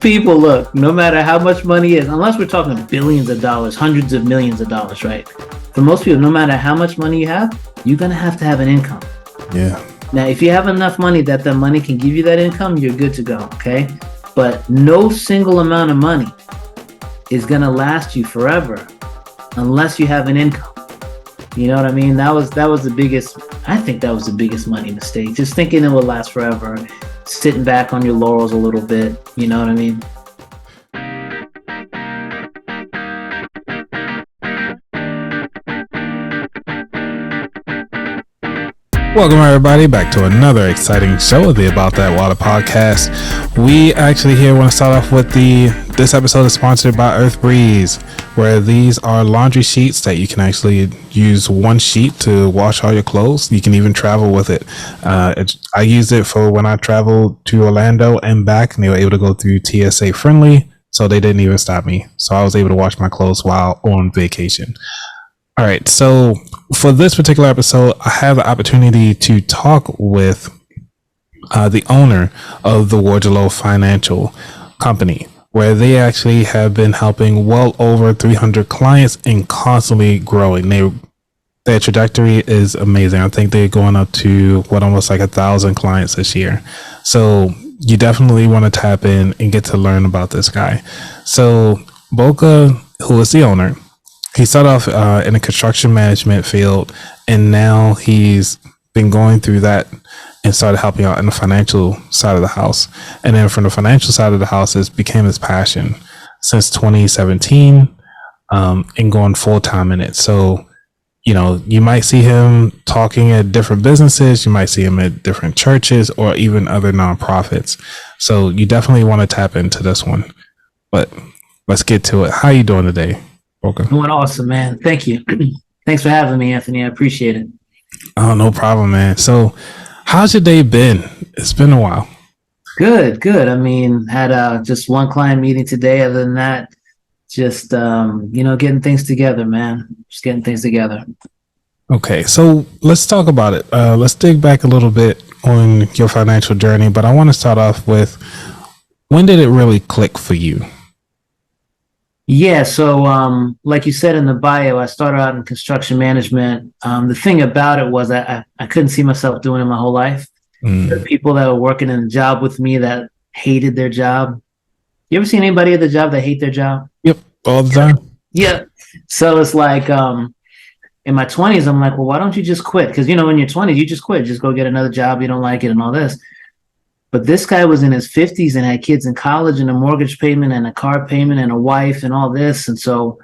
people, look, no matter how much money is, unless we're talking billions of dollars, hundreds of millions of dollars, right? For most people, no matter how much money you have, you're going to have an income. Yeah. Now, if you have enough money that the money can give you that income, you're good to go, okay? But no single amount of money is going to last you forever unless you have an income. You know what I mean? That was the biggest, I think that was the biggest money mistake. Just thinking it would last forever, sitting back on your laurels a little bit, you know what I mean? Welcome everybody back to another exciting show of the About That Water podcast. We actually here want to start off with this episode is sponsored by Earth Breeze, where these are laundry sheets that you can actually use one sheet to wash all your clothes. You can even travel with it. I used it for when I traveled to Orlando and back, and they were able to go through TSA friendly, so they didn't even stop me. So I was able to wash my clothes while on vacation. All right, so for this particular episode, I have the opportunity to talk with the owner of the Worjoloh Financial Company, where they actually have been helping well over 300 clients and constantly growing. Their trajectory is amazing. I think they're going up to almost like 1,000 clients this year. So you definitely want to tap in and get to learn about this guy. So Bokah, who is the owner, he started off in the construction management field, and now he's been going through that and started helping out in the financial side of the house. And then from the financial side of the house, it became his passion since 2017 and going full time in it. So, you know, you might see him talking at different businesses, you might see him at different churches or even other nonprofits. So you definitely want to tap into this one. But let's get to it. How are you doing today? Okay. Doing awesome, man. Thank you. Thanks for having me, Anthony. I appreciate it. Oh, no problem, man. So how's your day been? It's been a while. Good. I mean, had just one client meeting today. Other than that, just, getting things together, man. Just getting things together. Okay, so let's talk about it. Let's dig back a little bit on your financial journey, but I want to start off with, when did it really click for you? Yeah, so like you said in the bio, I started out in construction management. The thing about it was I couldn't see myself doing it my whole life. The people that were working in the job with me that hated their job. You ever seen anybody at the job that hate their job? Yep, all the time. Yeah. So it's like in my 20s, I'm like, well, why don't you just quit? Because, in your 20s, you just quit. Just go get another job. You don't like it and all this. But this guy was in his 50s and had kids in college and a mortgage payment and a car payment and a wife and all this. And so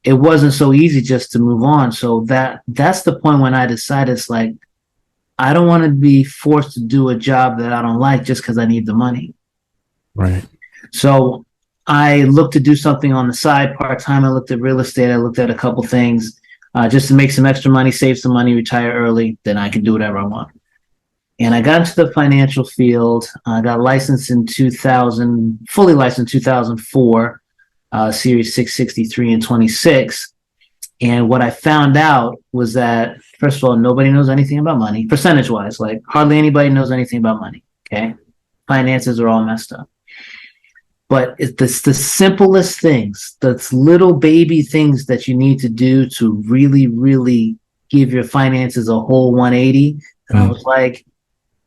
it wasn't so easy just to move on. So that's the point when I decided, it's like, I don't want to be forced to do a job that I don't like just because I need the money. Right. So I looked to do something on the side part-time. I looked at real estate. I looked at a couple things just to make some extra money, save some money, retire early. Then I can do whatever I want. And I got into the financial field. I got licensed in 2000, fully licensed in 2004, Series 663 and 26. And what I found out was that, first of all, nobody knows anything about money, percentage-wise. Like, hardly anybody knows anything about money, okay? Finances are all messed up. But it's the simplest things, the little baby things that you need to do to really, really give your finances a whole 180. And I was like,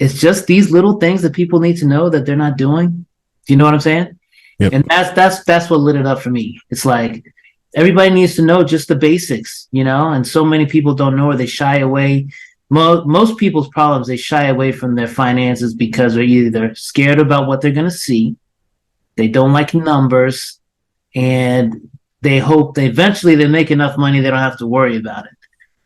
it's just these little things that people need to know that they're not doing. Do you know what I'm saying? Yep. And that's what lit it up for me. It's like everybody needs to know just the basics, and so many people don't know, or they shy away. Most people's problems, they shy away from their finances because they're either scared about what they're going to see, they don't like numbers, and they hope they make enough money they don't have to worry about it.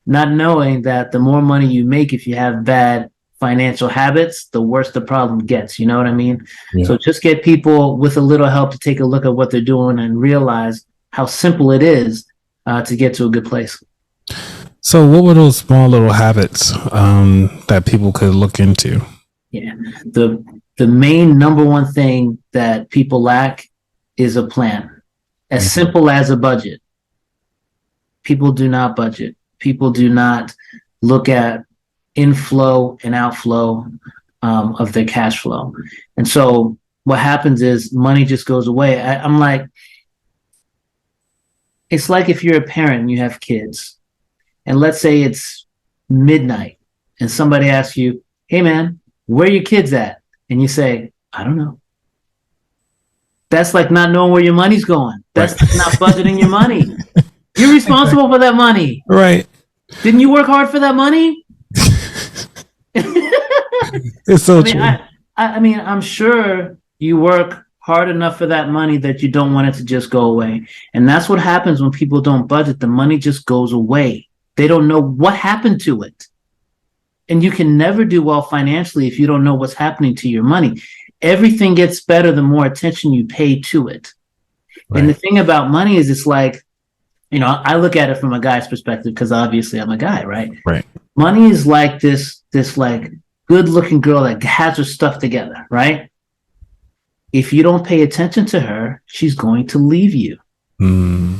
Not knowing that the more money you make, if you have bad financial habits, the worse the problem gets. You know what I mean? Yeah. So just get people with a little help to take a look at what they're doing and realize how simple it is to get to a good place. So what were those small little habits that people could look into? Yeah. The main number one thing that people lack is a plan. As simple as a budget. People do not budget. People do not look at inflow and outflow of their cash flow. And so what happens is money just goes away. I'm like, it's like if you're a parent and you have kids, and let's say it's midnight, and somebody asks you, "Hey, man, where are your kids at?" And you say, "I don't know." That's like not knowing where your money's going. That's Right. not budgeting your money. You're responsible for that money. Right. Didn't you work hard for that money? It's so I mean, true. I mean, I'm sure you work hard enough for that money that you don't want it to just go away. And that's what happens when people don't budget. The money just goes away. They don't know what happened to it. And you can never do well financially if you don't know what's happening to your money. Everything gets better the more attention you pay to it. Right. And the thing about money is it's like, you know, I look at it from a guy's perspective because obviously I'm a guy, right? Right. Money is like this like good looking girl that has her stuff together, right? If you don't pay attention to her, she's going to leave you. Mm.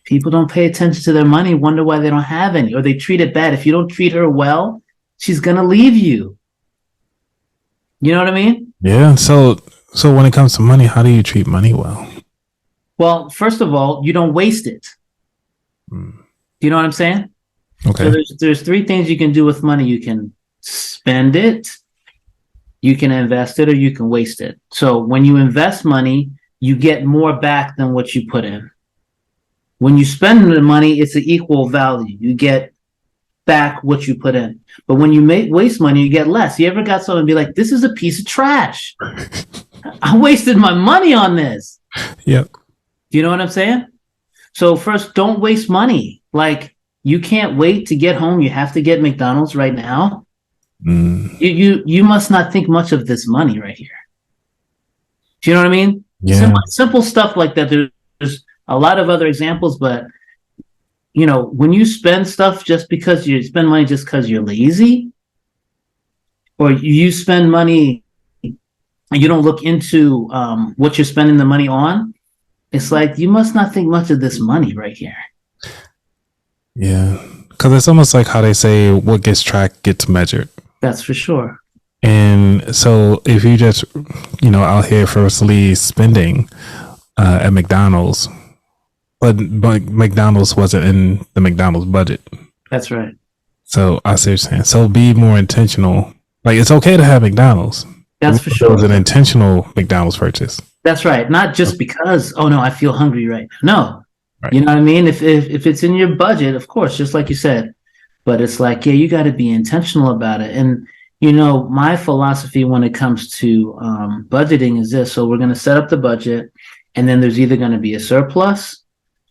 People don't pay attention to their money, wonder why they don't have any, or they treat it bad. If you don't treat her well, she's going to leave you. You know what I mean? Yeah. So when it comes to money, how do you treat money well? Well, first of all, you don't waste it. Mm. You know what I'm saying? Okay. So there's three things you can do with money. You can spend it, you can invest it, or you can waste it. So when you invest money, you get more back than what you put in. When you spend the money, it's an equal value. You get back what you put in. But when you waste money, you get less. You ever got someone be like, "This is a piece of trash. I wasted my money on this." Yep. Do you know what I'm saying? So first, don't waste money. Like, you can't wait to get home. You have to get McDonald's right now. Mm. You must not think much of this money right here. Do you know what I mean? Yeah. Simple stuff like that. There's a lot of other examples, but you know, when you spend stuff just because you spend money just because you're lazy, or you spend money and you don't look into what you're spending the money on, it's like you must not think much of this money right here. Yeah. Because it's almost like how they say what gets tracked gets measured. That's for sure. And so if you just, out here firstly spending at McDonald's, but McDonald's wasn't in the McDonald's budget. That's right. So I see what you're saying. So be more intentional. Like, it's okay to have McDonald's. That's for It sure. was an intentional McDonald's purchase. That's right. Not just because, oh no, I feel hungry right now. No. Right. You know what I mean? If it's in your budget, of course, just like you said. But it's like, yeah, you got to be intentional about it. And, my philosophy when it comes to budgeting is this. So we're going to set up the budget, and then there's either going to be a surplus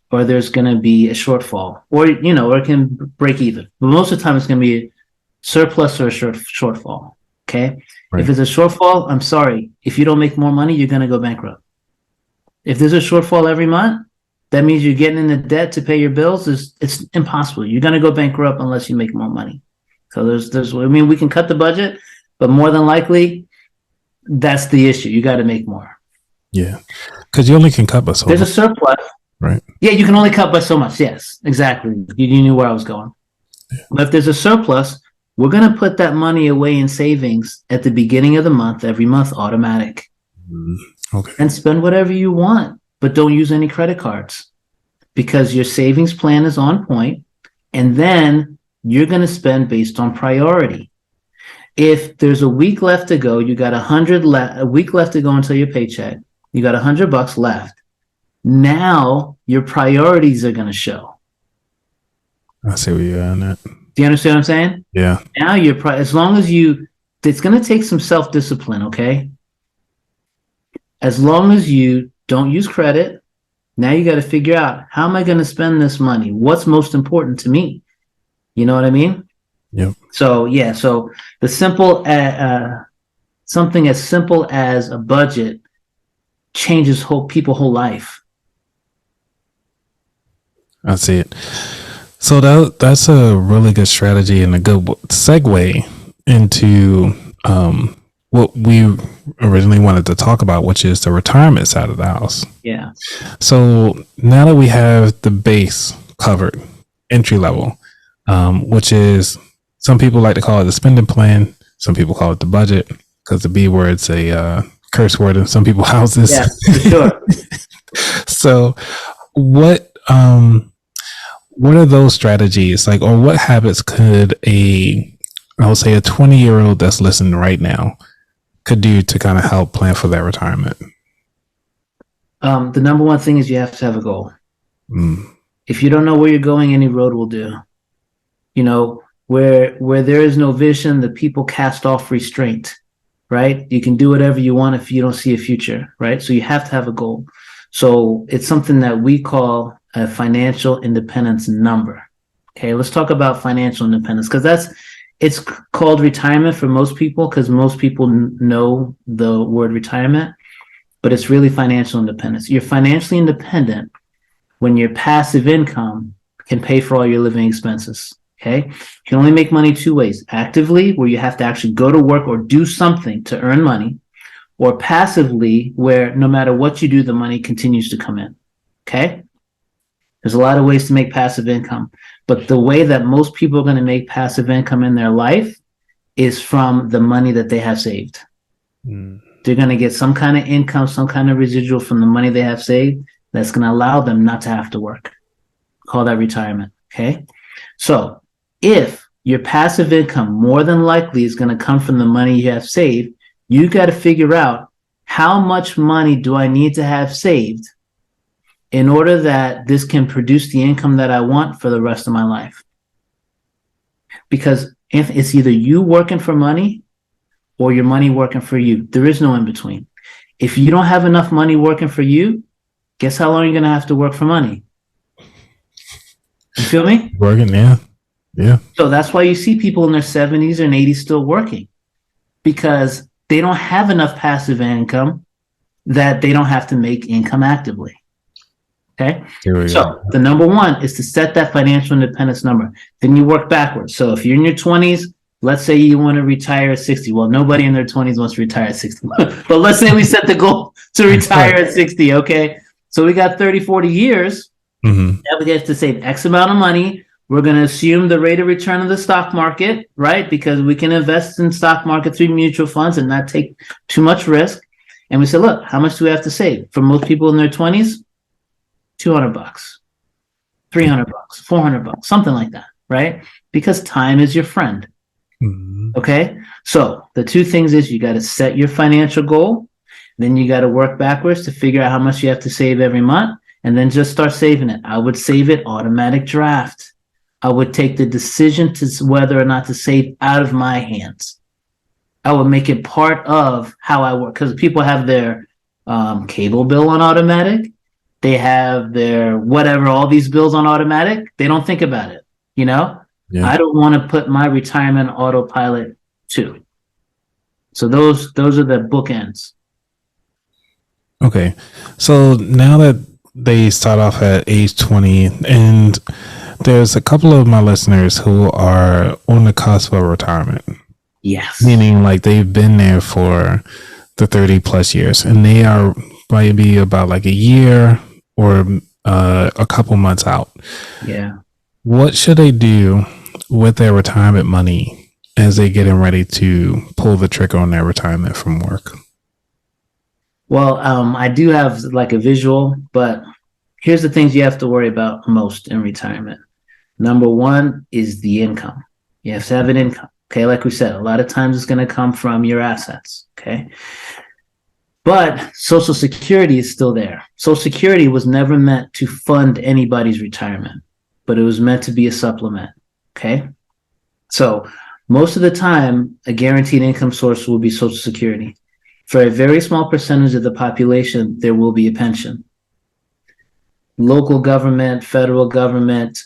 or there's going to be a shortfall, or it can break even. But most of the time it's going to be a surplus or a shortfall. Okay. Right. If it's a shortfall, I'm sorry. If you don't make more money, you're going to go bankrupt. If there's a shortfall every month, that means you're getting into debt to pay your bills. It's impossible. You're going to go bankrupt unless you make more money. So we can cut the budget, but more than likely, that's the issue. You got to make more. Yeah. Because you only can cut by so There's much. a surplus. Right. Yeah, you can only cut by so much. Yes, exactly. You knew where I was going. Yeah. But if there's a surplus, we're going to put that money away in savings at the beginning of the month, every month, automatic. Okay. And spend whatever you want, but don't use any credit cards, because your savings plan is on point, and then you're going to spend based on priority. If there's a week left to go, you got a week left to go until your paycheck. You got $100 left. Now your priorities are going to show. I see where you're at. Do you understand what I'm saying? Yeah. Now as long as it's going to take some self-discipline, okay? As long as you don't use credit, now you got to figure out, how am I going to spend this money? What's most important to me? You know what I mean? Yep. So yeah, so the simple, something as simple as a budget changes people's whole life. I see it. So that's a really good strategy and a good segue into what we originally wanted to talk about, which is the retirement side of the house. Yeah. So now that we have the base covered, entry level, which is, some people like to call it the spending plan, some people call it the budget, because the B word's a curse word in some people's houses. Yeah, for sure. So, what are those strategies like, or what habits could I would say a 20-year-old that's listening right now could do to kind of help plan for their retirement? The number one thing is you have to have a goal. Mm. If you don't know where you're going, any road will do. You know, where there is no vision, the people cast off restraint, right? You can do whatever you want if you don't see a future, right? So you have to have a goal. So it's something that we call a financial independence number. Okay, let's talk about financial independence because it's called retirement for most people because most people know the word retirement, but it's really financial independence. You're financially independent when your passive income can pay for all your living expenses. Okay. You can only make money two ways: actively, where you have to actually go to work or do something to earn money, or passively, where no matter what you do, the money continues to come in. Okay. There's a lot of ways to make passive income, but the way that most people are going to make passive income in their life is from the money that they have saved. They're going to get some kind of income, some kind of residual from the money they have saved that's going to allow them not to have to work. Call that retirement. Okay. So if your passive income more than likely is going to come from the money you have saved, you got to figure out how much money do I need to have saved in order that this can produce the income that I want for the rest of my life. Because if it's either you working for money or your money working for you, there is no in between. If you don't have enough money working for you, guess how long you're going to have to work for money? You feel me? Working, yeah. Yeah. So that's why you see people in their 70s and 80s still working, because they don't have enough passive income that they don't have to make income actively. Okay. So the number one is to set that financial independence number. Then you work backwards. So if you're in your 20s, let's say you want to retire at 60. Well, nobody in their 20s wants to retire at 60. But let's say we set the goal to retire at 60. Okay. So we got 30, 40 years. That we have to save X amount of money. We're going to assume the rate of return of the stock market, right? Because we can invest in stock market through mutual funds and not take too much risk. And we said, look, how much do we have to save? For most people in their 20s, $200, $300, $400, something like that, right? Because time is your friend. Okay. So the two things is you got to set your financial goal. Then you got to work backwards to figure out how much you have to save every month, and then just start saving it. I would save it automatic draft. I would take the decision to whether or not to save out of my hands. I would make it part of how I work, because people have their cable bill on automatic. They have their whatever, all these bills on automatic. They don't think about it. You know, I don't want to put my retirement autopilot too. So those are the bookends. Okay. So now that they start off at age 20, and there's a couple of my listeners who are on the cusp of retirement. Yes. Meaning like they've been there for the 30 plus years, and they are maybe about like a year or a couple months out. Yeah. What should they do with their retirement money as they getting ready to pull the trigger on their retirement from work? Well, I do have like a visual, but here's the things you have to worry about most in retirement. Number one is the income. You have to have an income. Okay. Like we said, a lot of times it's going to come from your assets. Okay. But Social Security is still there. Social Security was never meant to fund anybody's retirement, but it was meant to be a supplement. Okay. So most of the time, a guaranteed income source will be Social Security. For a very small percentage of the population, there will be a pension. Local government, federal government,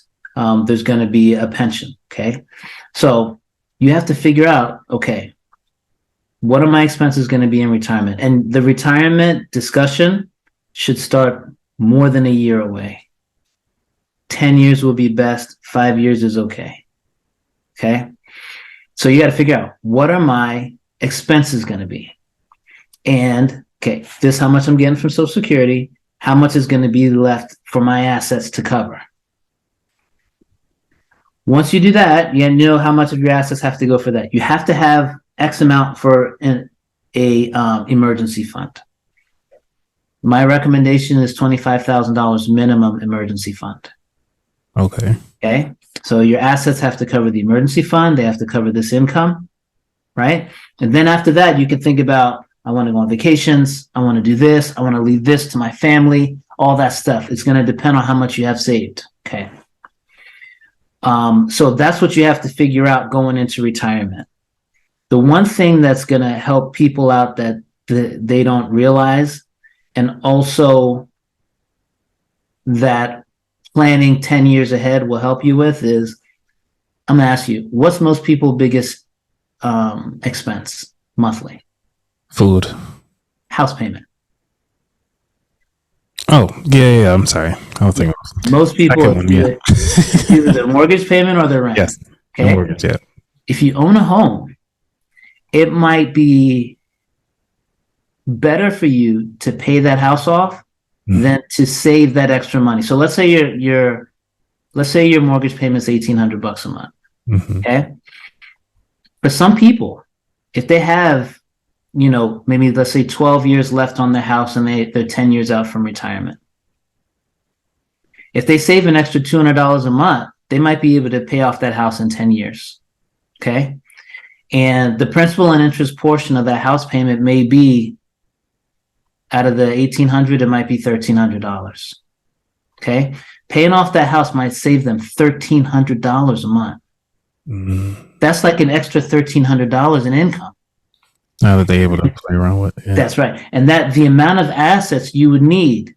there's going to be a pension. Okay. So you have to figure out, okay, what are my expenses going to be in retirement? And the retirement discussion should start more than a year away. 10 years will be best. 5 years is okay. Okay. So you got to figure out, what are my expenses going to be? And okay, this is how much I'm getting from Social Security. How much is going to be left for my assets to cover? Once you do that, you know how much of your assets have to go for that. You have to have X amount for a emergency fund. My recommendation is $25,000 minimum emergency fund. Okay. Okay. So your assets have to cover the emergency fund. They have to cover this income, right? And then after that, you can think about, I want to go on vacations. I want to do this. I want to leave this to my family, all that stuff. It's going to depend on how much you have saved. Okay. So that's what you have to figure out going into retirement. The one thing that's going to help people out that they don't realize, and also that planning 10 years ahead will help you with, is I'm going to ask you, what's most people's biggest expense monthly? Food. House payment. Oh, yeah. I'm sorry. I was thinking Most people, it's either their mortgage payment or their rent. Yes. Okay. Mortgage, yeah. If you own a home, it might be better for you to pay that house off than to save that extra money. So let's say your mortgage payment is $1,800 a month. Mm-hmm. Okay. For some people, if they have, maybe let's say 12 years left on their house and they're 10 years out from retirement. If they save an extra $200 a month, they might be able to pay off that house in 10 years. Okay. And the principal and interest portion of that house payment may be, out of the $1,800, it might be $1,300. Okay. Paying off that house might save them $1,300 a month. Mm-hmm. That's like an extra $1,300 in income. Now that they're able to play around with. Yeah. That's right. And that the amount of assets you would need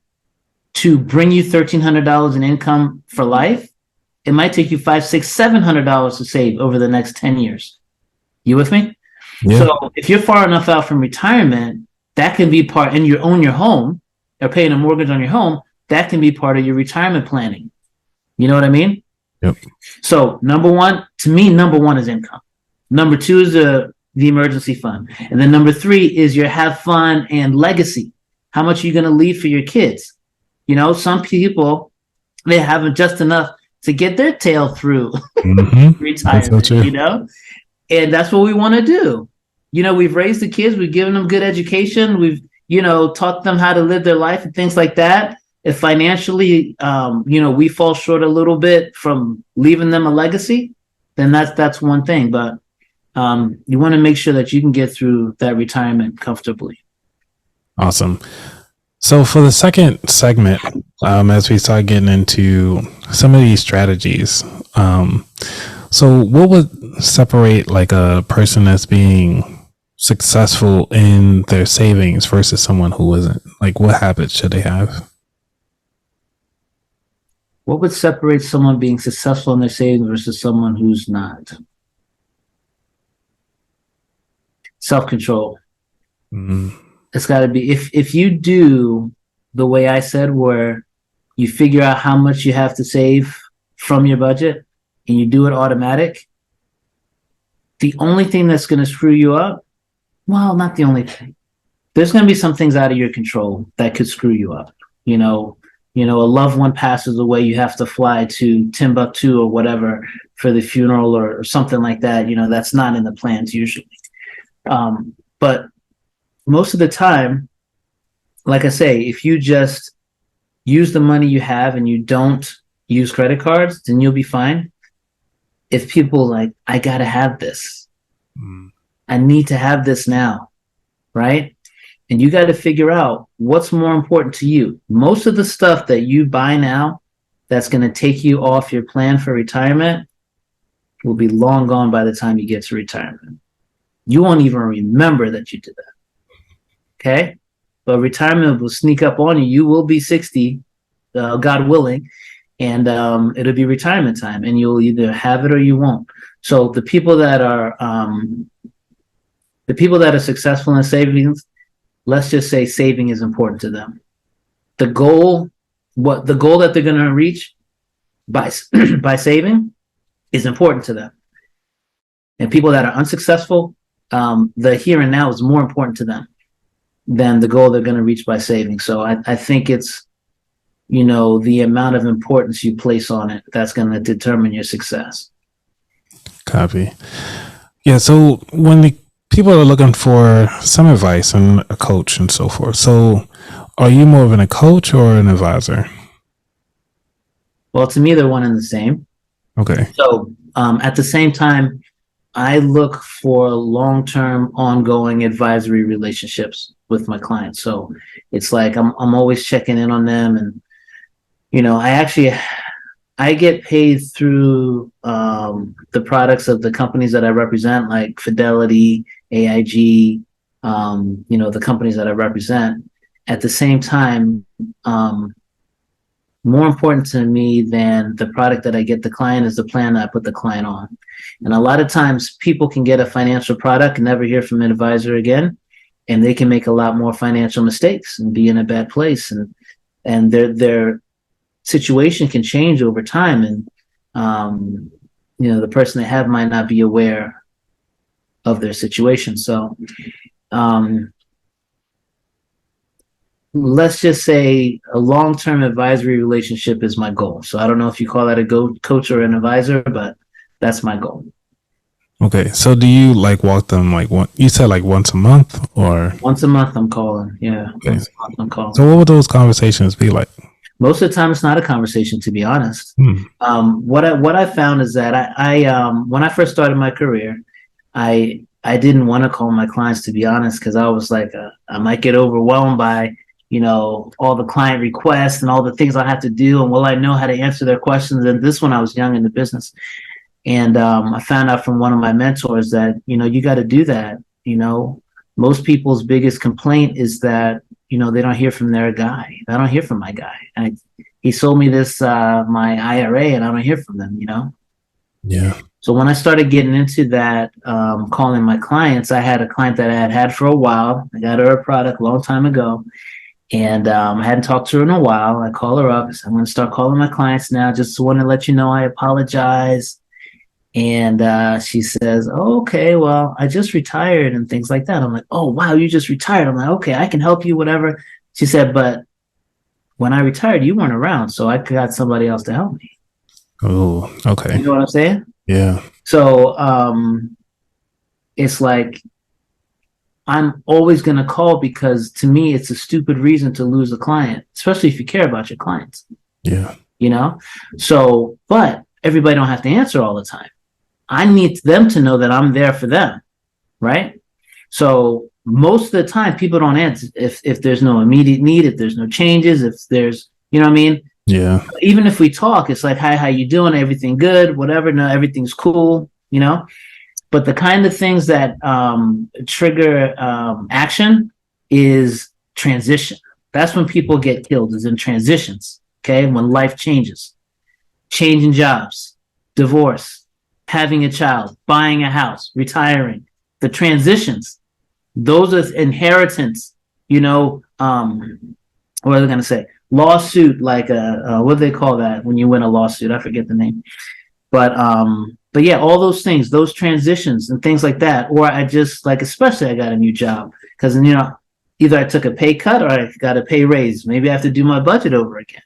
to bring you $1,300 in income for life, it might take you $500, $600, $700 to save over the next 10 years. You with me? Yeah. So if you're far enough out from retirement, that can be part, and you own your home or paying a mortgage on your home, that can be part of your retirement planning. You know what I mean? Yep. So number one is income. Number two is the emergency fund. And then number three is your have fun and legacy. How much are you going to leave for your kids? Some people, they have just enough to get their tail through retirement, so and that's what we want to do. We've raised the kids, we've given them good education, we've, taught them how to live their life and things like that. If financially, we fall short a little bit from leaving them a legacy, then that's one thing. But you want to make sure that you can get through that retirement comfortably. Awesome. So for the second segment, as we start getting into some of these strategies, so what would separate like a person that's being successful in their savings versus someone who isn't? Like, what habits should they have? What would separate someone being successful in their savings versus someone who's not? Self-control. Mm-hmm. It's got to be, if you do the way I said, where you figure out how much you have to save from your budget and you do it automatic, the only thing that's going to screw you up, well, not the only thing. There's going to be some things out of your control that could screw you up. A loved one passes away, you have to fly to Timbuktu or whatever for the funeral or something like that. That's not in the plans usually. But most of the time, like I say, if you just use the money you have and you don't use credit cards, then you'll be fine. If people like, I got to have this. I need to have this now, right? And you got to figure out what's more important to you. Most of the stuff that you buy now that's going to take you off your plan for retirement will be long gone by the time you get to retirement. You won't even remember that you did that. Okay? But retirement will sneak up on you. You will be 60, God willing, and it'll be retirement time, and you'll either have it or you won't. So the people that are successful in savings, let's just say saving is important to them. The goal that they're going to reach by saving is important to them. And people that are unsuccessful, the here and now is more important to them than the goal they're going to reach by saving. So I think it's, the amount of importance you place on it that's going to determine your success. Copy. Yeah. So when the people are looking for some advice and a coach and so forth. So, are you more of a coach or an advisor? Well, to me, they're one and the same. Okay. So at the same time, I look for long-term, ongoing advisory relationships with my clients. So it's like I'm always checking in on them, and I get paid through the products of the companies that I represent, like Fidelity, AIG, the companies that I represent. At the same time, more important to me than the product that I get the client is the plan that I put the client on. And a lot of times people can get a financial product and never hear from an advisor again. And they can make a lot more financial mistakes and be in a bad place. And their situation can change over time. And, the person they have might not be aware of their situation. So, let's just say a long-term advisory relationship is my goal. So I don't know if you call that a coach or an advisor, but that's my goal. Okay. So do you like walk them like you said like once a month or? Once a month I'm calling. Yeah. Okay. Once a month I'm calling. So what would those conversations be like? Most of the time it's not a conversation, to be honest. What I found is that I when I first started my career, I didn't want to call my clients, to be honest, because I was like, I might get overwhelmed by all the client requests and all the things I have to do, and will I know how to answer their questions? And this when I was young in the business, and I found out from one of my mentors that you got to do that. Most people's biggest complaint is that they don't hear from their guy. I don't hear from my guy. He sold me this my IRA, and I don't hear from them. Yeah. So when I started getting into that, calling my clients, I had a client that I had had for a while. I got her a product a long time ago. And I hadn't talked to her in a while. I call her up. I said, I'm going to start calling my clients now. Just want to let you know I apologize. And she says, oh, okay, well, I just retired and things like that. I'm like, oh, wow, you just retired. I'm like, okay, I can help you, whatever. She said, but when I retired, you weren't around. So I got somebody else to help me. Oh, okay. You know what I'm saying? Yeah. So it's like, I'm always going to call because to me, it's a stupid reason to lose a client, especially if you care about your clients. Yeah. So, but everybody don't have to answer all the time. I need them to know that I'm there for them. Right. So most of the time people don't answer if there's no immediate need, if there's no changes, if there's, you know what I mean? Yeah. Even if we talk, it's like, hi, how you doing? Everything good? Whatever. No, everything's cool. But the kind of things that trigger action is transition. That's when people get killed, is in transitions. Okay. When life changes, changing jobs, divorce, having a child, buying a house, retiring, the transitions, those are inheritance, what are they going to say? Lawsuit, like what do they call that when you win a lawsuit? I forget the name. But yeah, all those things, those transitions and things like that. Or I just like, especially I got a new job because, either I took a pay cut or I got a pay raise. Maybe I have to do my budget over again.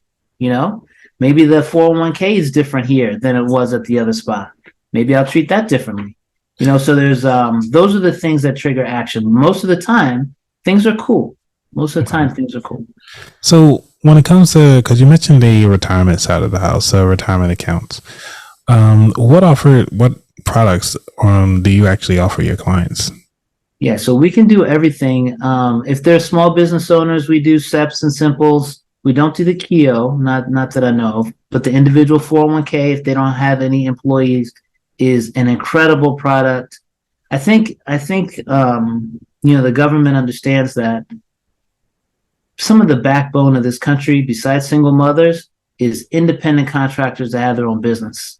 Maybe the 401k is different here than it was at the other spot. Maybe I'll treat that differently. So there's those are the things that trigger action. Most of the time, things are cool. Most of the time, things are cool. So when it comes to, because you mentioned the retirement side of the house, retirement accounts, what products do you actually offer your clients? Yeah, so we can do everything. If they're small business owners, we do SEPs and Simples. We don't do the KEO, not that I know of, but the individual 401k, if they don't have any employees, is an incredible product. I think the government understands that some of the backbone of this country, besides single mothers, is independent contractors that have their own business.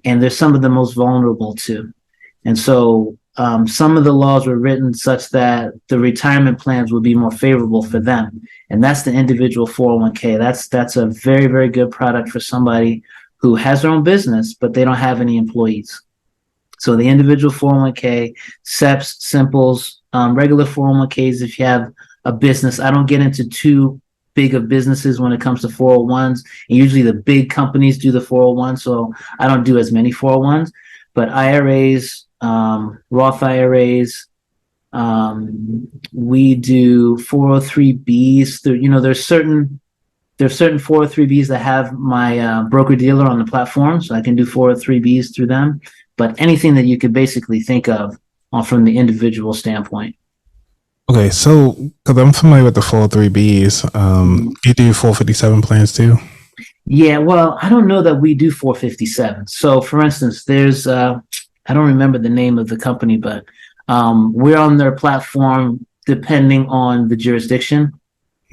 And they're some of the most vulnerable too. And so some of the laws were written such that the retirement plans would be more favorable for them. And that's the individual 401k. That's a very, very good product for somebody who has their own business, but they don't have any employees. So the individual 401k, SEPs, Simples, regular 401ks, if you have a business. I don't get into too big of businesses when it comes to 401s. And usually the big companies do the 401, so I don't do as many 401s. But IRAs, Roth IRAs, We do 403Bs. There's certain 403Bs that have my broker dealer on the platform, so I can do 403Bs through them. But anything that you could basically think of from the individual standpoint. Okay, so because I'm familiar with the 403Bs, you do 457 plans too? Yeah, well, I don't know that we do 457. So, for instance, there's I don't remember the name of the company, but we're on their platform depending on the jurisdiction.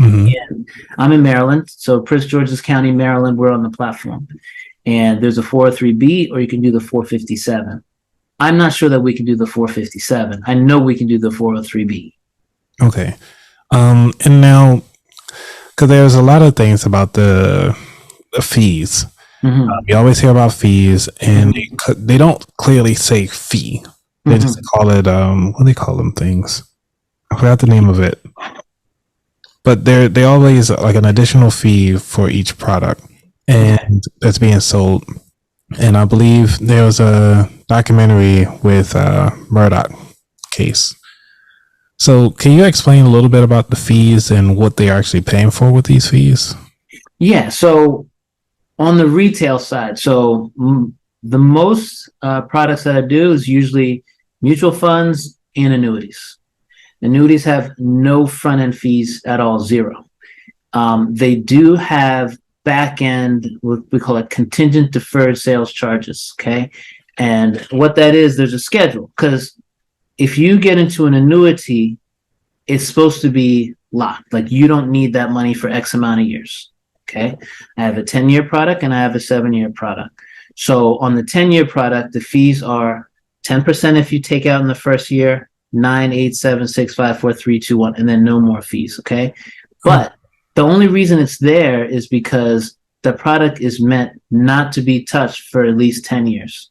Mm-hmm. And I'm in Maryland, so Prince George's County, Maryland, we're on the platform. And there's a 403B, or you can do the 457. I'm not sure that we can do the 457. I know we can do the 403B. Okay. And now, because there's a lot of things about the fees. Mm-hmm. You always hear about fees, and they don't clearly say fee. They just call it what do they call them things? I forgot the name of it. But they always like an additional fee for each product, and that's being sold. And I believe there was a documentary with Murdoch case. So can you explain a little bit about the fees and what they're actually paying for with these fees? Yeah, so on the retail side, so the most products that I do is usually mutual funds and annuities. Annuities have no front end fees at all, zero. They do have back end, what we call it contingent deferred sales charges. Okay. And what that is, there's a schedule, because if you get into an annuity, it's supposed to be locked. Like you don't need that money for X amount of years. Okay. I have a 10-year product and I have a 7-year product. So on the 10-year product, the fees are 10% if you take out in the first year, 9, 8, 7, 6, 5, 4, 3, 2, 1, and then no more fees. Okay. But the only reason it's there is because the product is meant not to be touched for at least 10 years.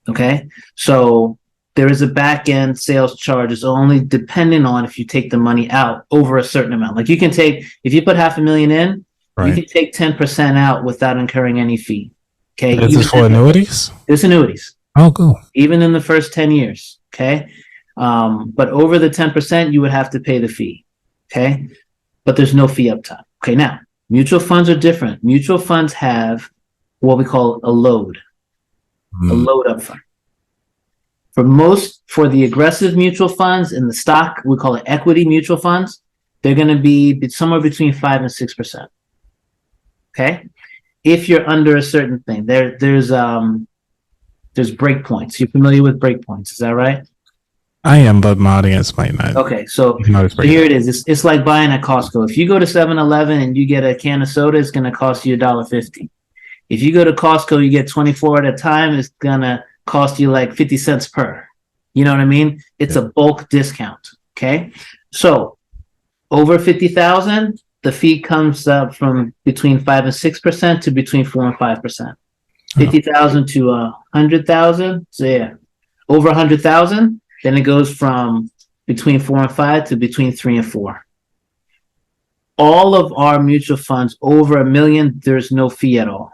Okay. So there is a back end sales charge. It's only depending on if you take the money out over a certain amount. Like you can take, if you put $500,000 in, you can take 10% out without incurring any fee. Okay. This is for annuities? It's annuities. Oh, cool. Even in the first 10 years. Okay. But over the 10%, you would have to pay the fee. Okay. But there's no fee up top. Okay. Now, mutual funds are different. Mutual funds have what we call a load up front. For the aggressive mutual funds in the stock, we call it equity mutual funds. They're going to be somewhere between 5 and 6%. Okay. If you're under a certain thing, there's break points. You're familiar with break points. Is that right? I am, but my audience might not. Okay. So here it is. It's like buying at Costco. If you go to 7-Eleven and you get a can of soda, it's going to cost you $1.50. If you go to Costco, you get 24 at a time, it's going to cost you like 50 cents per. You know what I mean? It's a bulk discount. Okay. So over 50,000, the fee comes up from between 5 and 6% to between 4 and 5%. 50,000 to 100,000. So yeah, over 100,000, then it goes from between 4 and 5 to between 3 and 4. All of our mutual funds over $1 million, there's no fee at all.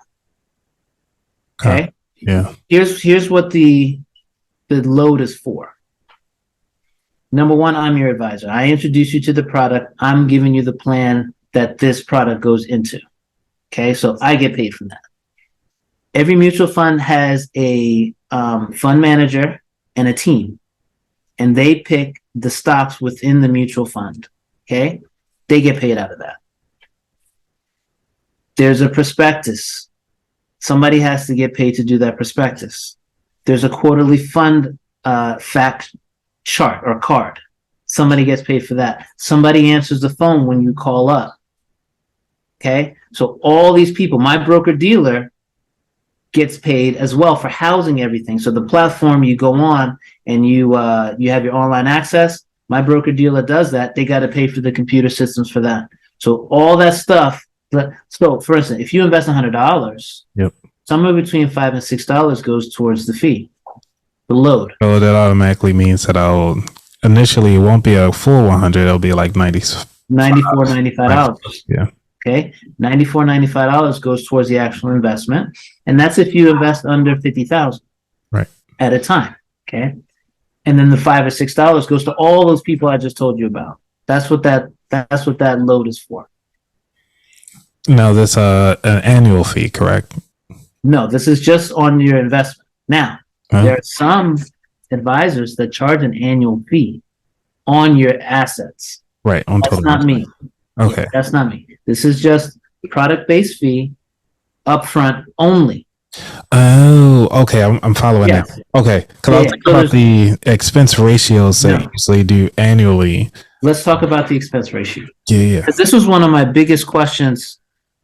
Okay. Yeah. Here's what the load is for. Number one, I'm your advisor. I introduce you to the product. I'm giving you the plan that this product goes into. Okay. So I get paid from that. Every mutual fund has a fund manager and a team, and they pick the stocks within the mutual fund. Okay. They get paid out of that. There's a prospectus. Somebody has to get paid to do that prospectus. There's a quarterly fund fact chart or card. Somebody gets paid for that. Somebody answers the phone when you call up. Okay. So all these people, my broker dealer gets paid as well for housing everything. So the platform you go on and you have your online access, my broker dealer does that. They got to pay for the computer systems for that. So all that stuff. So for instance, if you invest $100, somewhere between $5 and $6 goes towards the fee, the load. So that automatically means that initially it won't be a full 100. It'll be like $94, $95. Yeah. Okay. $94, $95 goes towards the actual investment. And that's if you invest under 50,000 right at a time. Okay. And then the $5 or $6 goes to all those people I just told you about. That's what that load is for. Now, this an annual fee, correct? No, this is just on your investment. Now, there are some advisors that charge an annual fee on your assets. Right. On That's total. not me. Okay. Yeah, that's not me. This is just product-based fee upfront only. Oh, okay. I'm following Yes. now. Okay. Because I was thinking So about the expense ratios that No. usually do annually. Let's talk about the expense ratio. Yeah. Because this was one of my biggest questions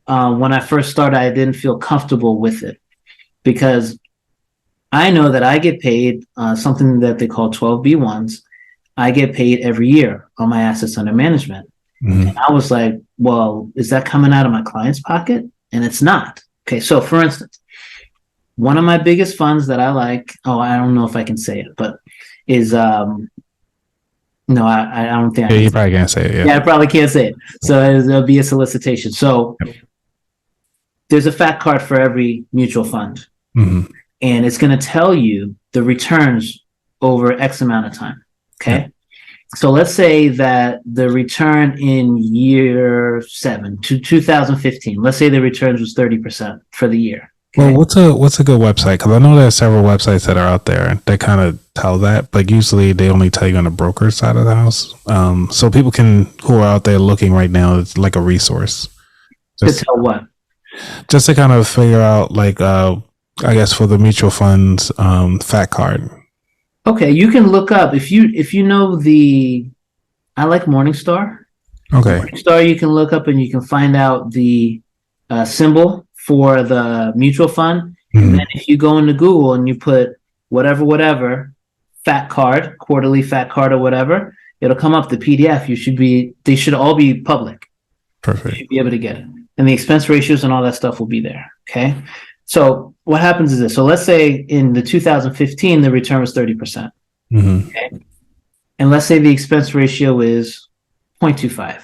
when I first started. I didn't feel comfortable with it because I know that I get paid something that they call 12B1s. I get paid every year on my assets under management. Mhm. And I was like, well, is that coming out of my client's pocket? And it's not. Okay, so for instance, one of my biggest funds that I like, I don't know if I can say it, but is no, I don't think I Yeah, can you say probably can't say it. it. Yeah, I probably can't say it. So it'll be a solicitation. So there's a fact card for every mutual fund. Mhm. And it's going to tell you the returns over X amount of time. Okay. Yeah. So let's say that the return in year 7 to 2015, let's say the returns was 30% for the year. Okay? Well, what's a good website? Because I know there's several websites that are out there that kind of tell that, but usually they only tell you on the broker side of the house. So people who are out there looking right now, it's like a resource. To tell what? Just to kind of figure out, like, I guess for the mutual funds, fact card. Okay, you can look up if you know I like Morningstar. Okay. Morningstar, you can look up and you can find out the symbol for the mutual fund. And then if you go into Google and you put whatever fat card, quarterly fat card or whatever, it'll come up the PDF. They should all be public. Perfect. You should be able to get it. And the expense ratios and all that stuff will be there. Okay. So what happens is this. So let's say in the 2015, the return was 30%. Mm-hmm. Okay. And let's say the expense ratio is 0.25.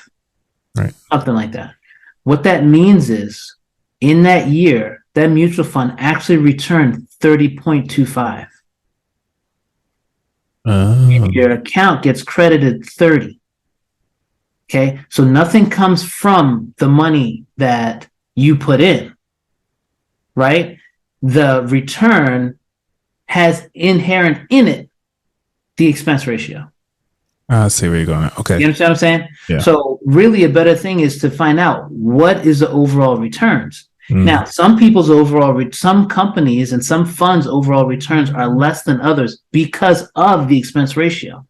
Right. Something like that. What that means is in that year, that mutual fund actually returned 30.25. And your account gets credited 30. Okay. So nothing comes from the money that you put in. Right? The return has inherent in it the expense ratio. I see where you're going. Okay. You understand what I'm saying? Yeah. So really a better thing is to find out what is the overall returns. Now, some companies and some funds overall returns are less than others because of the expense ratio.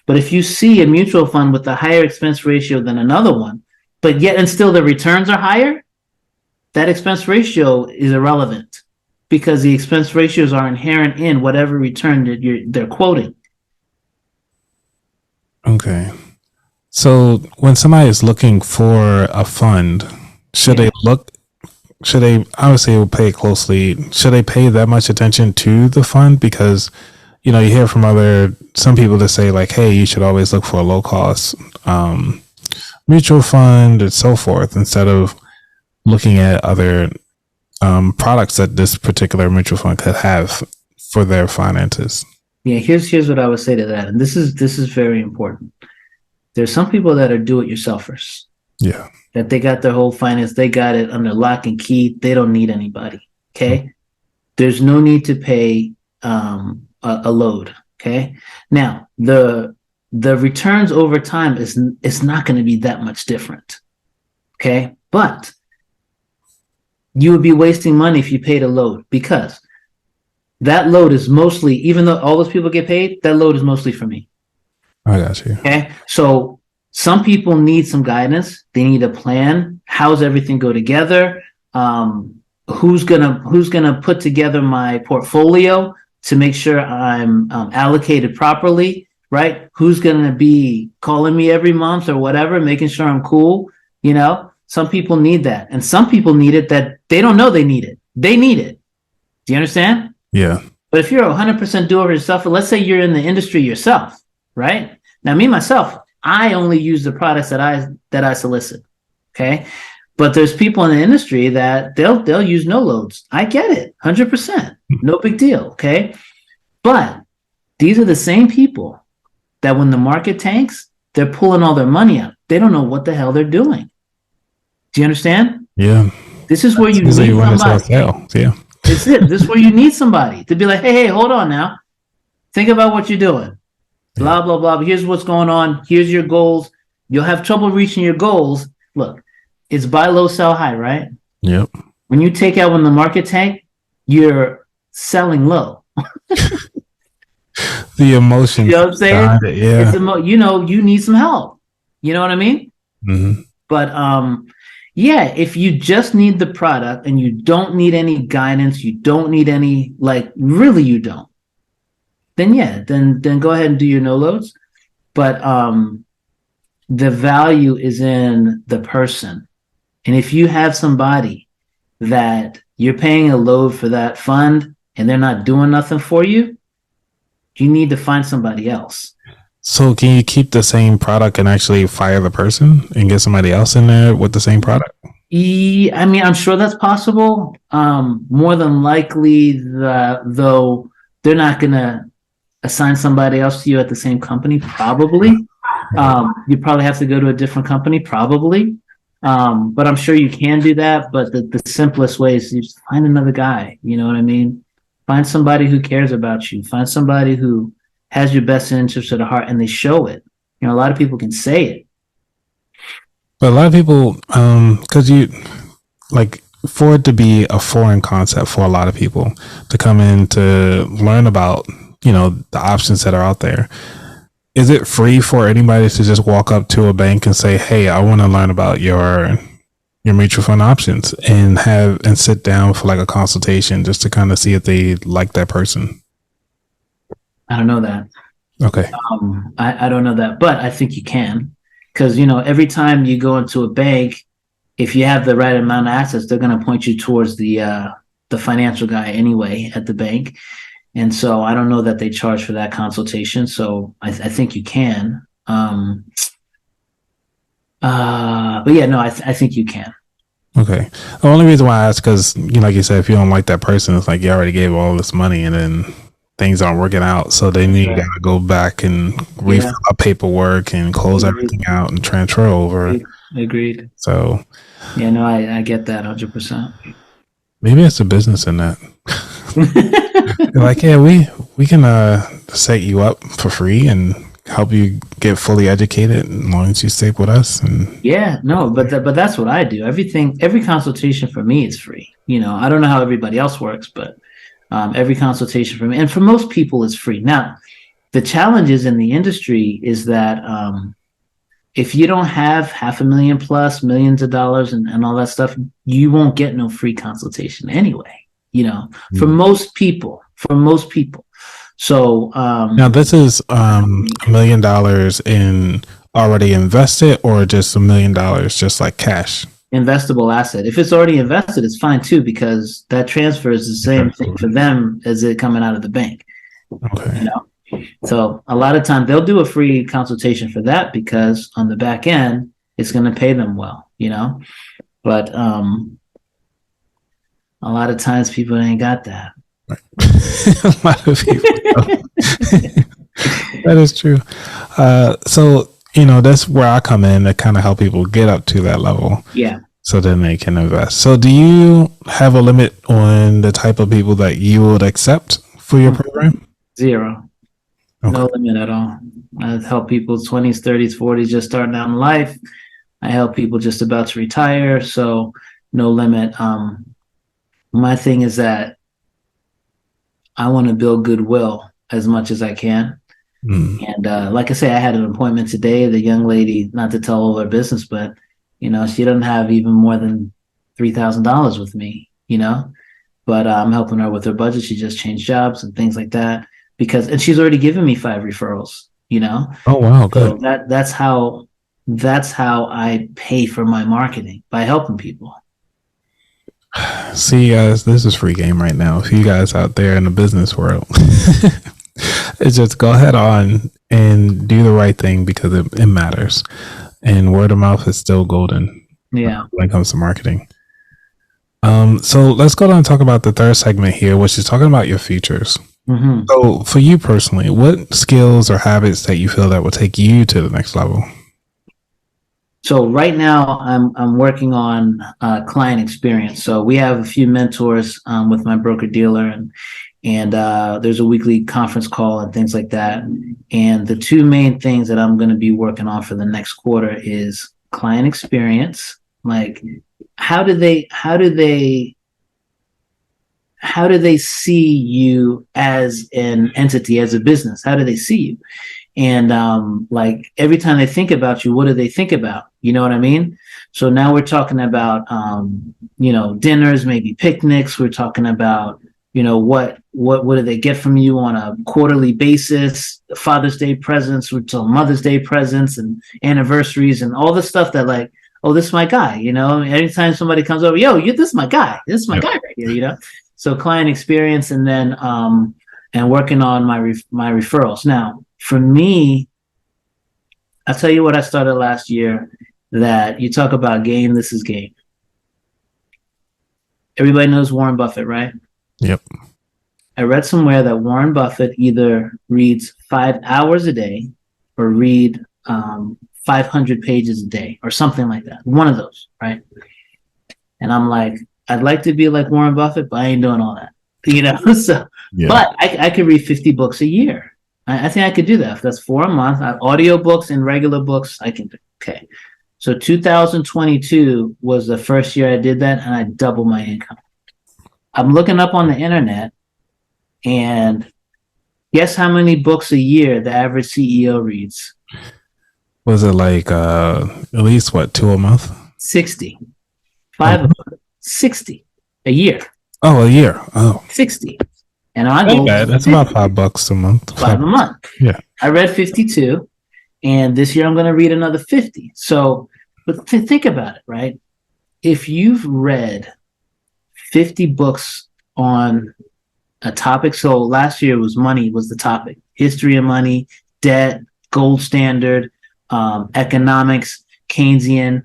But if you see a mutual fund with a higher expense ratio than another one, but yet and still the returns are higher, that expense ratio is irrelevant because the expense ratios are inherent in whatever return that they're quoting. Okay. So when somebody is looking for a fund, should they obviously pay closely, should they pay that much attention to the fund? Because, you hear from some people that say like, hey, you should always look for a low cost mutual fund and so forth, instead of looking at other products that this particular mutual fund could have for their finances. Yeah, here's what I would say to that, and this is very important. There's some people that are do-it-yourselfers. Yeah, that they got their whole finance, they got it under lock and key. They don't need anybody. Okay, there's no need to pay a load. Okay, now the returns over time is not going to be that much different. Okay, but you would be wasting money if you paid a load because that load is mostly, even though all those people get paid, that load is mostly for me. I got you. Okay. So some people need some guidance. They need a plan. How's everything go together? Who's gonna put together my portfolio to make sure I'm allocated properly, right? Who's gonna be calling me every month or whatever, making sure I'm cool, Some people need that. And some people need it that they don't know they need it. They need it. Do you understand? Yeah. But if you're 100% do over yourself, let's say you're in the industry yourself, right? Now, me, myself, I only use the products that I solicit, okay? But there's people in the industry that they'll use no loads. I get it, 100%. No big deal, okay? But These are the same people that when the market tanks, they're pulling all their money out. They don't know what the hell they're doing. Do you understand? Yeah. This is where you Usually need when it's on somebody. sale. Yeah. It's it. This is where you need somebody to be like, hey, hold on now. Think about what you're doing. Blah, blah, blah. But here's what's going on. Here's your goals. You'll have trouble reaching your goals. Look, it's buy low, sell high, right? Yep. When you take out when the market tank, you're selling low. The emotion. You know what I'm saying? Yeah. It's you need some help. You know what I mean? Mm-hmm. But yeah, if you just need the product and you don't need any guidance, you don't need any, like, really you don't, then yeah, then go ahead and do your no loads. But the value is in the person. And if you have somebody that you're paying a load for that fund and they're not doing nothing for you, you need to find somebody else. So can you keep the same product and actually fire the person and get somebody else in there with the same product? I mean, I'm sure that's possible. More than likely, though, they're not going to assign somebody else to you at the same company, probably. You probably have to go to a different company, probably. But I'm sure you can do that. But the simplest way is you just find another guy. You know what I mean? Find somebody who cares about you. Find somebody who has your best interest at heart, and they show it. You know, a lot of people can say it. But a lot of people, because for it to be a foreign concept for a lot of people to come in to learn about, the options that are out there, is it free for anybody to just walk up to a bank and say, hey, I want to learn about your mutual fund options and sit down for like a consultation just to kind of see if they like that person? I don't know that. Okay. I don't know that, but I think you can, because every time you go into a bank, if you have the right amount of assets, they're going to point you towards the financial guy anyway at the bank. And so I don't know that they charge for that consultation. So I think you can. But yeah, no, I think you can. Okay. The only reason why I ask, because like you said, if you don't like that person, it's like you already gave all this money and then things aren't working out. So then you got to go back and refill out paperwork and close everything out and transfer over. Agreed. So yeah, no, I get that 100%. Maybe it's a business in that. They're like, yeah, we can set you up for free and help you get fully educated as long as you stay with us. And yeah, no, but that's what I do. Every consultation for me is free. I don't know how everybody else works, but every consultation for me, and for most people, is free. Now, the challenges in the industry is that if you don't have $500,000 plus millions of dollars and all that stuff, you won't get no free consultation anyway. For most people. So now this is $1 million in already invested, or just $1 million just like cash? Investable asset. If it's already invested, it's fine too, because that transfer is the same thing for them as it coming out of the bank. Okay. So a lot of times they'll do a free consultation for that, because on the back end it's going to pay them well. But a lot of times people ain't got that. A lot of people that is true. So that's where I come in to kind of help people get up to that level. Yeah. So then they can invest. So do you have a limit on the type of people that you would accept for your program? 0. Okay. No limit at all. I help people 20s, 30s, 40s just starting out in life. I help people just about to retire. So no limit. My thing is that I want to build goodwill as much as I can. And like I say, I had an appointment today. The young lady, not to tell all her business, but she doesn't have even more than $3,000 with me. But I'm helping her with her budget. She just changed jobs and things like that, and she's already given me 5 referrals. Oh wow, good. So that's how I pay for my marketing, by helping people. See, guys, this is free game right now. If you guys out there in the business world, it's just go ahead on and do the right thing, because it matters. And word of mouth is still golden. Yeah. When it comes to marketing. So let's go down and talk about the third segment here, which is talking about your features. Hmm. So for you personally, what skills or habits that you feel that will take you to the next level? So right now, I'm working on client experience. So we have a few mentors with my broker dealer, and there's a weekly conference call and things like that. And the two main things that I'm going to be working on for the next quarter is client experience. Like, how do they how do they how do they see you as an entity, as a business? How do they see you? And like every time they think about you, what do they think about? You know what I mean? So now we're talking about dinners, maybe picnics. We're talking about what do they get from you on a quarterly basis? Father's Day presents, we're talking Mother's Day presents and anniversaries and all the stuff that, like, oh, this is my guy. Anytime somebody comes over, yo, this is my guy. This is my guy right here. So client experience, and then and working on my referrals. Now, for me, I'll tell you what I started last year. That you talk about game, this is game. Everybody knows Warren Buffett, right? Yep. I read somewhere that Warren Buffett either reads 5 hours a day or read 500 pages a day or something like that. One of those, right? And I'm like, I'd like to be like Warren Buffett, but I ain't doing all that, So, Yeah. but I could read 50 books a year. I think I could do that. If that's 4 a month, audio books and regular books, I can do. Okay. So 2022 was the first year I did that, and I doubled my income. I'm looking up on the internet, and guess how many books a year the average CEO reads? Was it like at least what, 2 a month? 60. 60 a year. Oh, a year. Oh, 60. And I not go, bad. That's about $5 a month. 5 a month. Yeah. I read 52, and this year I'm going to read another 50. So, but think about it, right? If you've read 50 books on a topic, so last year was money was the topic, history of money, debt, gold standard, economics, Keynesian,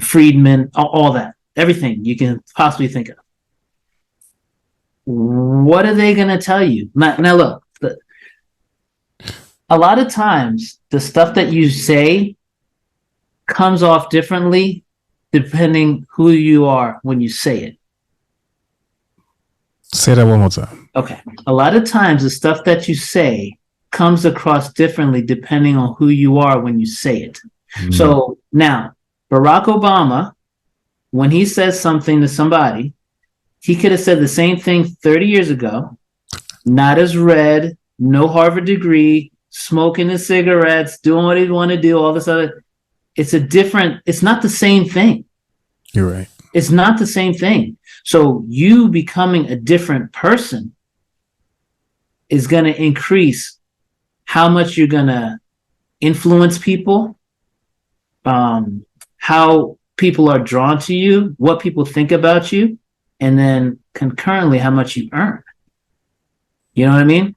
Friedman, all that, everything you can possibly think of. What are they going to tell you? Now look, a lot of times the stuff that you say comes off differently depending who you are when you say it. Say that one more time. Okay. A lot of times the stuff that you say comes across differently depending on who you are when you say it. Mm. So now, Barack Obama, when he says something to somebody, he could have said the same thing 30 years ago, not as read, no Harvard degree, smoking his cigarettes, doing what he'd want to do, all this other. It's not the same thing. You're right. It's not the same thing. So you becoming a different person is going to increase how much you're going to influence people, how people are drawn to you, what people think about you, and then concurrently how much you earn. You know what I mean?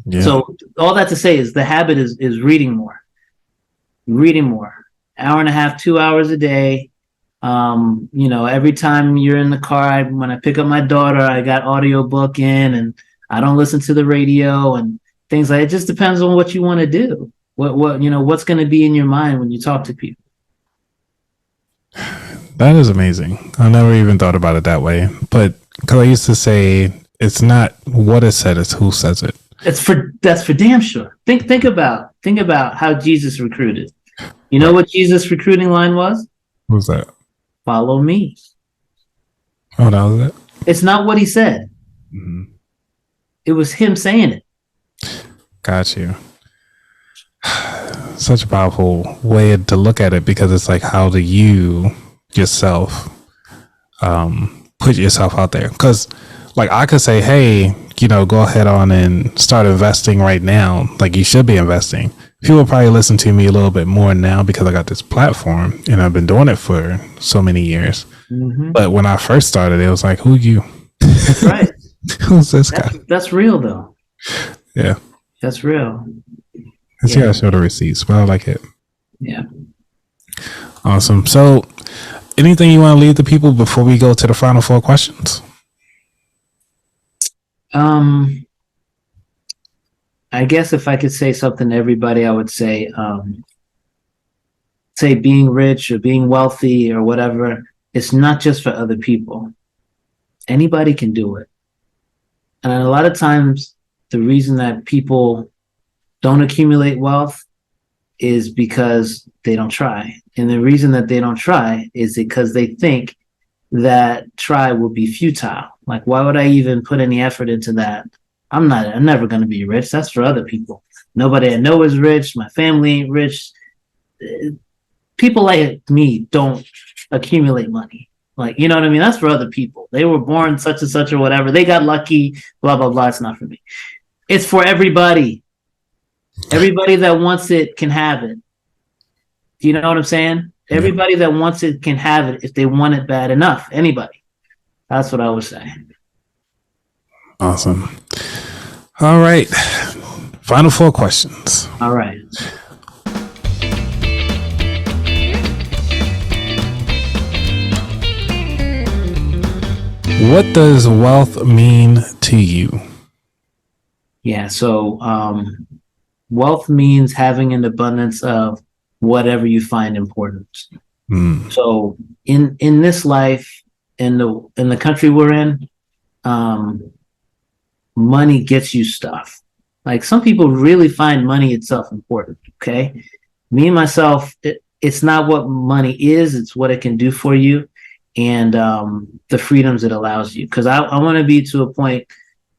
Yeah. So all that to say is the habit is reading more. Reading more. Hour and a half, 2 hours a day. Every time you're in the car, when I pick up my daughter, I got audiobook in, and I don't listen to the radio and things like it. Just depends on what you want to do. What's going to be in your mind when you talk to people. That is amazing. I never even thought about it that way. But because I used to say it's not what is said, it's who says it. That's for damn sure. Think about how Jesus recruited. You know what Jesus' recruiting line was? What was that? Follow me. Oh, that was it? It's not what he said. Mm-hmm. It was him saying it. Got you. Such a powerful way to look at it, because it's like, how do you yourself put yourself out there? Because like I could say, hey, go ahead on and start investing right now. Like, you should be investing. People probably listen to me a little bit more now because I got this platform and I've been doing it for so many years. Mm-hmm. But when I first started, it was like, who you? That's right. Who's this guy? That's real though. Yeah. That's real. Let's see how I show the receipts, but I like it. Yeah. Awesome. So anything you want to leave the people before we go to the final 4 questions? I guess if I could say something to everybody, I would say being rich or being wealthy or whatever, it's not just for other people. Anybody can do it. And a lot of times, the reason that people don't accumulate wealth is because they don't try. And the reason that they don't try is because they think that try will be futile. Like, why would I even put any effort into that? I'm never going to be rich. That's for other people. Nobody I know is rich. My family ain't rich. People like me don't accumulate money. Like, you know what I mean? That's for other people. They were born such and such or whatever. They got lucky, blah, blah, blah. It's not for me. It's for everybody. Everybody that wants it can have it. Do you know what I'm saying? Yeah. Everybody that wants it can have it if they want it bad enough. Anybody. That's what I was saying. Awesome. All right. Final 4 questions. All right. What does wealth mean to you? Yeah. So, wealth means having an abundance of whatever you find important. So in this life, in the country we're in, money gets you stuff. Like, some people really find money itself important. Okay. Me and myself, it's not what money is, it's what it can do for you, and the freedoms it allows you. Because I want to be to a point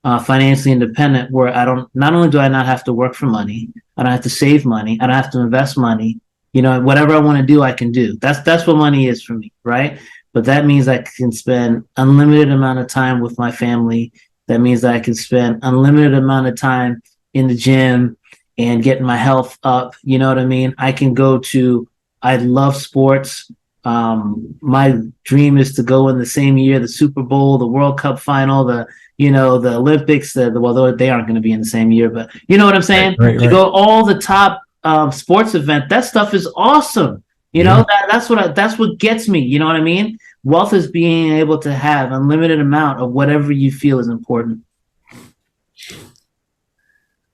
financially independent where not only do I not have to work for money, I don't have to save money, I don't have to invest money. You know, whatever I want to do, I can do. That's what money is for me, right? But that means I can spend unlimited amount of time with my family. That means that I can spend unlimited amount of time in the gym and getting my health up. You know what I mean? I love sports. My dream is to go in the same year, the Super Bowl, the World Cup final, the Olympics, well, they aren't going to be in the same year, but you know what I'm saying? Right. To go all the top sports event, that stuff is awesome. You know, that's what gets me. You know what I mean? Wealth is being able to have unlimited amount of whatever you feel is important.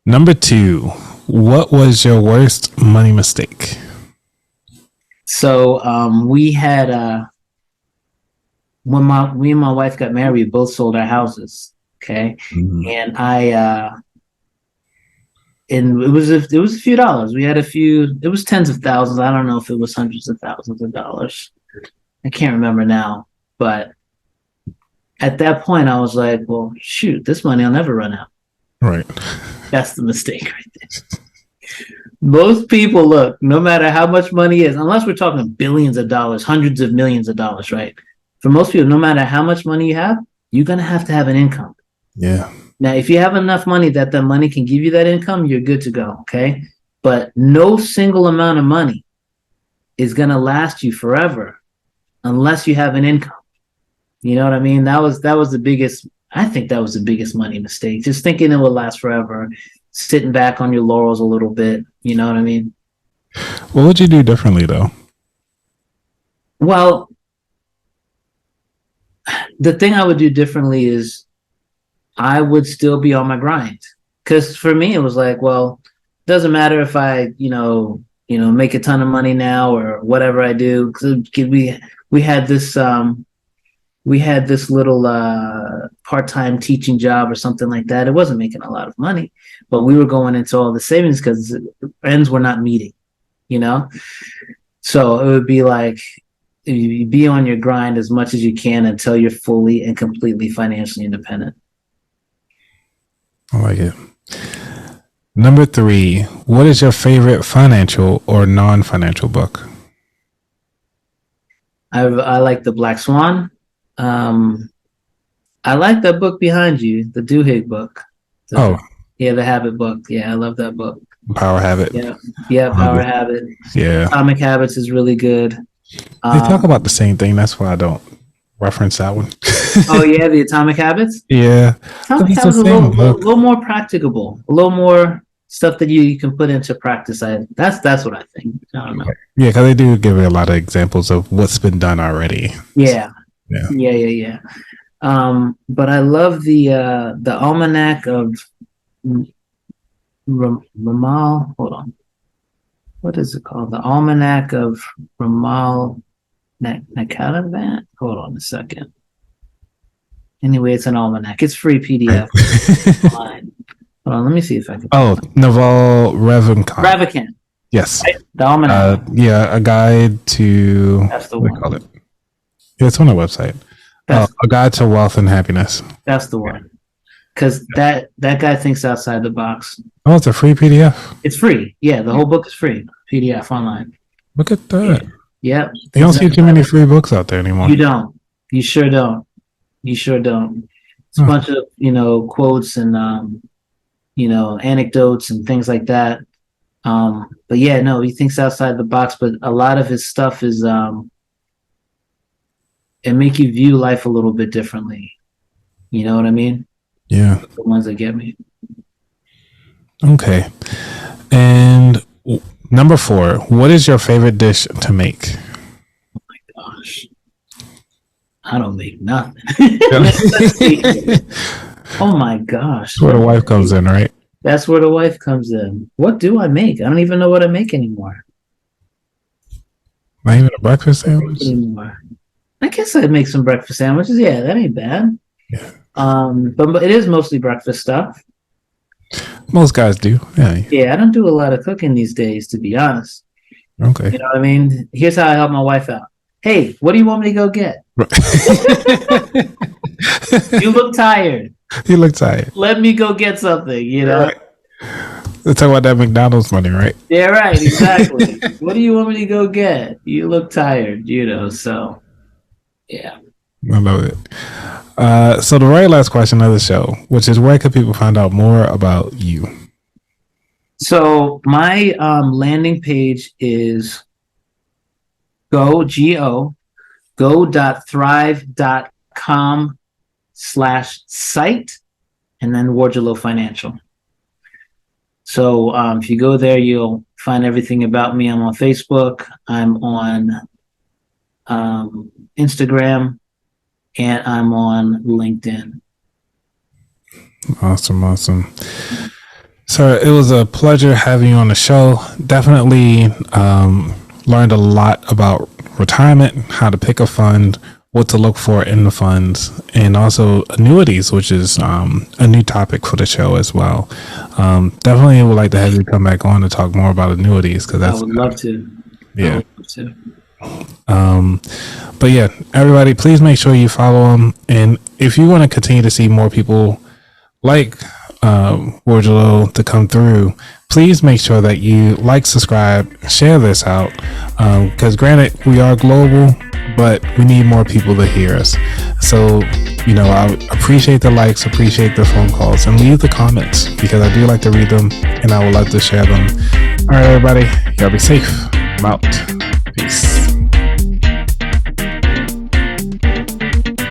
Number 2, what was your worst money mistake? So we had when me and my wife got married, we both sold our houses. Okay. And and it was a few dollars. We had it was tens of thousands. I don't know if it was hundreds of thousands of dollars. I can't remember now. But at that point, I was like, well, shoot, this money will never run out. Right. That's the mistake right there. Most people, look, no matter how much money is, unless we're talking billions of dollars, hundreds of millions of dollars, right? For most people, no matter how much money you have, you're going to have an income. Yeah. Now, if you have enough money that the money can give you that income, you're good to go, okay? But no single amount of money is going to last you forever unless you have an income. You know what I mean? That was the biggest, I think that was the biggest money mistake. Just thinking it would last forever, sitting back on your laurels a little bit. You know what I mean? What would you do differently, though? Well, the thing I would do differently is I would still be on my grind. Because for me, it was like, well, it doesn't matter if I, make a ton of money now or whatever I do. Because we had this little part-time teaching job or something like that. It wasn't making a lot of money, but we were going into all the savings because ends were not meeting, So it would be like, you be on your grind as much as you can until you're fully and completely financially independent. I like it. Number 3, what is your favorite financial or non-financial book? I like The Black Swan. I like that book behind you, the Duhigg book. The Habit book. Yeah, I love that book. Power Habit. Yeah, Power Habit. Yeah. Atomic Habits is really good. They talk about the same thing. That's why I don't reference that one. Oh yeah, the Atomic Habits. Yeah, Atomic Habits is a little more practicable, a little more stuff that you can put into practice. That's what I think. I don't know. Yeah, because they do give a lot of examples of what's been done already. Yeah. Yeah. But I love the Almanac of Ramal. Hold on. What is it called? The Almanac of Ramal Nakalavan? Hold on a second. Anyway, it's an almanac. It's free PDF. Online. Hold on, let me see if I can. Oh, Naval Ravikant. Ravikant. Yes. Right? The almanac. Yeah, a guide to. That's the what do one. they call it? Yeah, it's on their website. A guide to wealth and happiness. That's the one. Because that guy thinks outside the box. Oh, it's a free PDF. It's free. Yeah, the whole book is free. PDF online. Look at that. Yep. You don't see too many free books out there anymore. You don't. You sure don't. You sure don't. It's a bunch of, quotes and, anecdotes and things like that. But yeah, no, he thinks outside the box, but a lot of his stuff is, it make you view life a little bit differently. You know what I mean? Yeah. The ones that get me. Okay. And number 4, what is your favorite dish to make? Oh my gosh. I don't make nothing. Oh my gosh. That's where the wife comes in, right? That's where the wife comes in. What do I make? I don't even know what I make anymore. Not even a breakfast sandwich? I guess I'd make some breakfast sandwiches. Yeah, that ain't bad. Yeah. But it is mostly breakfast stuff. Most guys do. Yeah. Yeah, I don't do a lot of cooking these days, to be honest. Okay. You know what I mean? Here's how I help my wife out. Hey, what do you want me to go get? You look tired. You look tired. Let me go get something, Right. Let's talk about that McDonald's money, right? Yeah, right, exactly. What do you want me to go get? You look tired, so yeah. I love it. So the very last question of the show, which is where can people find out more about you? So my landing page is go.thrive.com/site and then Worjoloh Financial. So if you go there, you'll find everything about me. I'm on Facebook. I'm on Instagram. And I'm on LinkedIn. Awesome. Sir, it was a pleasure having you on the show. Definitely learned a lot about retirement, how to pick a fund, what to look for in the funds, and also annuities, which is a new topic for the show as well. Definitely would like to have you come back on to talk more about annuities, because that's. I would love to. Yeah. I would love to. But yeah, everybody, please make sure you follow him. And if you want to continue to see more people like Worjoloh to come through, please make sure that you like, subscribe, share this out. Because granted, we are global, but we need more people to hear us. So, I appreciate the likes, appreciate the phone calls, and leave the comments, because I do like to read them and I would love to share them. All right, everybody, y'all be safe. I'm out.